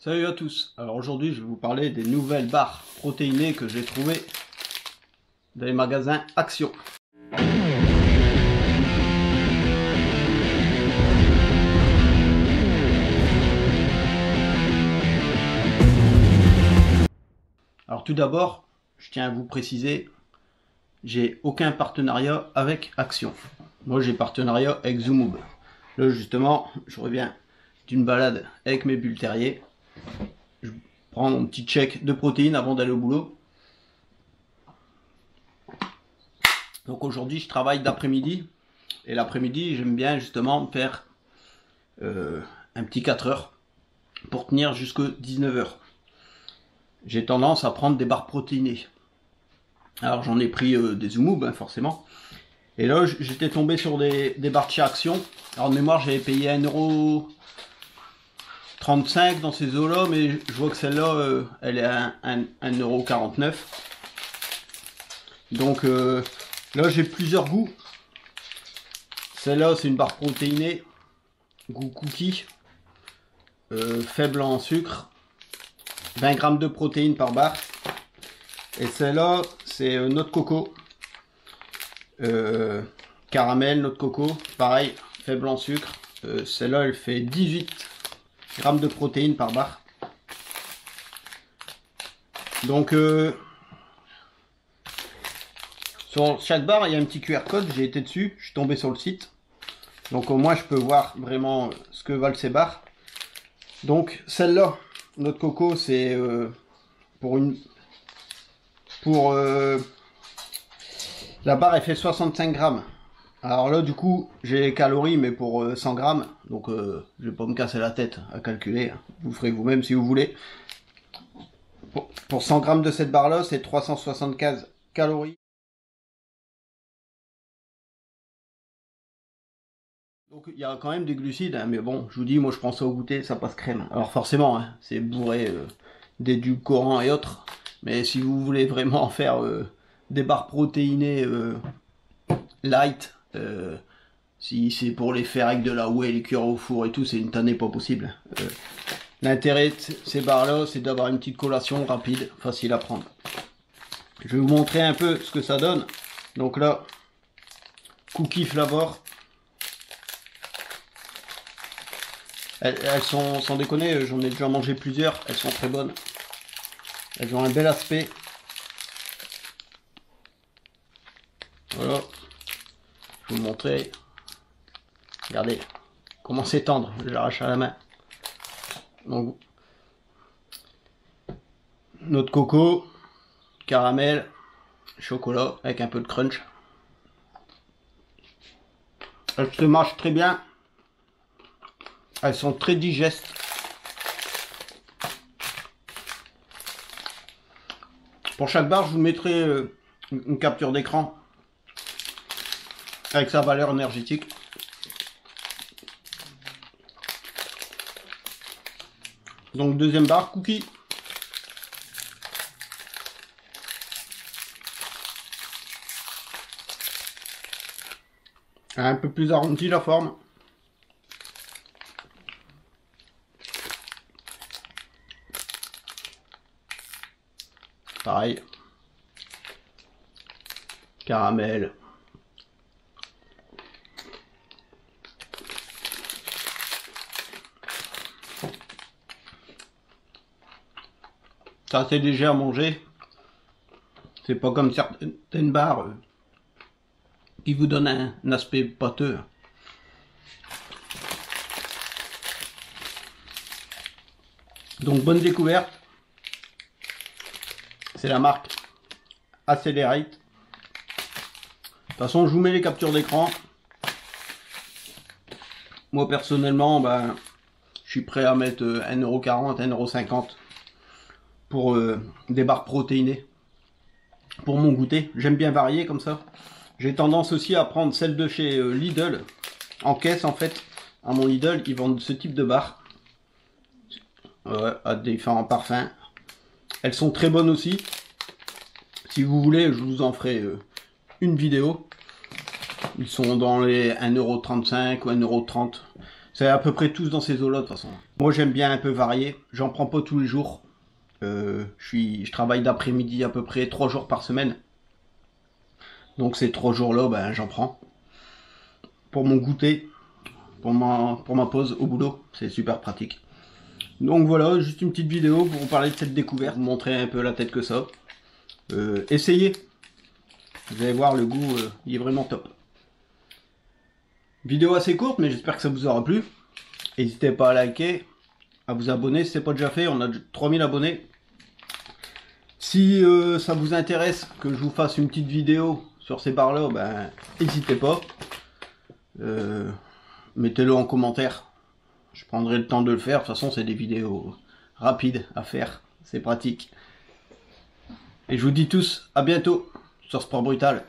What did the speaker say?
Salut à tous. Alors aujourd'hui je vais vous parler des nouvelles barres protéinées que j'ai trouvées dans les magasins Action. Alors tout d'abord, je tiens à vous préciser, j'ai aucun partenariat avec Action. Moi j'ai partenariat avec Zoomob. Là justement, je reviens d'une balade avec mes bulles terriers. Je prends mon petit check de protéines avant d'aller au boulot. Donc aujourd'hui je travaille d'après-midi. Et l'après-midi j'aime bien justement faire un petit 4 heures pour tenir jusqu'à 19 heures. J'ai tendance à prendre des barres protéinées. Alors j'en ai pris des Zoomob forcément. Et là j'étais tombé sur des barres de chez Action. Alors de mémoire j'avais payé 1,35 € dans ces eaux là, mais je vois que celle-là elle est à 1,49 €. Donc là j'ai plusieurs goûts. Celle-là c'est une barre protéinée, goût cookie, faible en sucre, 20 g de protéines par barre. Et celle-là c'est noix de coco, caramel, noix de coco, pareil, faible en sucre. Celle-là elle fait 18 g de protéines par barre. Donc sur chaque barre il y a un petit QR code, j'ai été dessus, je suis tombé sur le site. Donc au moins je peux voir vraiment ce que valent ces barres. Donc celle-là, notre coco, c'est la barre elle fait 65 grammes. Alors là du coup j'ai les calories mais pour 100 grammes. Donc je vais pas me casser la tête à calculer. Vous ferez vous-même si vous voulez. Pour 100 grammes de cette barre là c'est 375 calories. Donc il y a quand même des glucides, hein, mais bon, je vous dis, moi je prends ça au goûter, ça passe crème. Alors forcément, hein, c'est bourré d'édulcorants et autres, mais si vous voulez vraiment faire des barres protéinées light, si c'est pour les faire avec de la whey, les cuire au four et tout, c'est une tannée pas possible. L'intérêt de ces barres-là, c'est d'avoir une petite collation rapide, facile à prendre. Je vais vous montrer un peu ce que ça donne. Donc là, cookie flavor. Elles sont, sans déconner, j'en ai déjà mangé plusieurs, elles sont très bonnes. Elles ont un bel aspect. Voilà. Je vais vous montrer. Regardez comment c'est tendre, j'arrache à la main. Donc, noix de coco, caramel, chocolat avec un peu de crunch. Elles se mâchent très bien. Elles sont très digestes. Pour chaque barre, je vous mettrai une capture d'écran avec sa valeur énergétique. Donc deuxième barre, cookie. Un peu plus arrondi la forme. Pareil. Caramel. C'est assez léger à manger. C'est pas comme certaines barres qui vous donnent un aspect pâteux. Donc bonne découverte. C'est la marque Accelerate. De toute façon, je vous mets les captures d'écran. Moi personnellement, ben, je suis prêt à mettre 1,40 €, 1,50 € pour des barres protéinées. Pour mon goûter, j'aime bien varier comme ça. J'ai tendance aussi à prendre celle de chez Lidl. En caisse en fait, à mon Lidl, ils vendent ce type de barres. À différents parfums. Elles sont très bonnes aussi. Si vous voulez, je vous en ferai une vidéo. Ils sont dans les 1,35 € ou 1,30 €. C'est à peu près tous dans ces eaux-là de toute façon. Moi j'aime bien un peu varier, j'en prends pas tous les jours. Je travaille d'après-midi à peu près 3 jours par semaine. Donc ces 3 jours-là, ben, j'en prends. Pour mon goûter, pour ma pause au boulot, c'est super pratique. Donc voilà, juste une petite vidéo pour vous parler de cette découverte, vous montrer un peu la tête que ça. Essayez, vous allez voir le goût, il est vraiment top. Vidéo assez courte, mais j'espère que ça vous aura plu. N'hésitez pas à liker, à vous abonner si ce n'est pas déjà fait, on a 3000 abonnés. Si ça vous intéresse que je vous fasse une petite vidéo sur ces barres là, ben n'hésitez pas. Mettez-le en commentaire. Je prendrai le temps de le faire. De toute façon, c'est des vidéos rapides à faire. C'est pratique. Et je vous dis tous à bientôt sur Sport Brutal.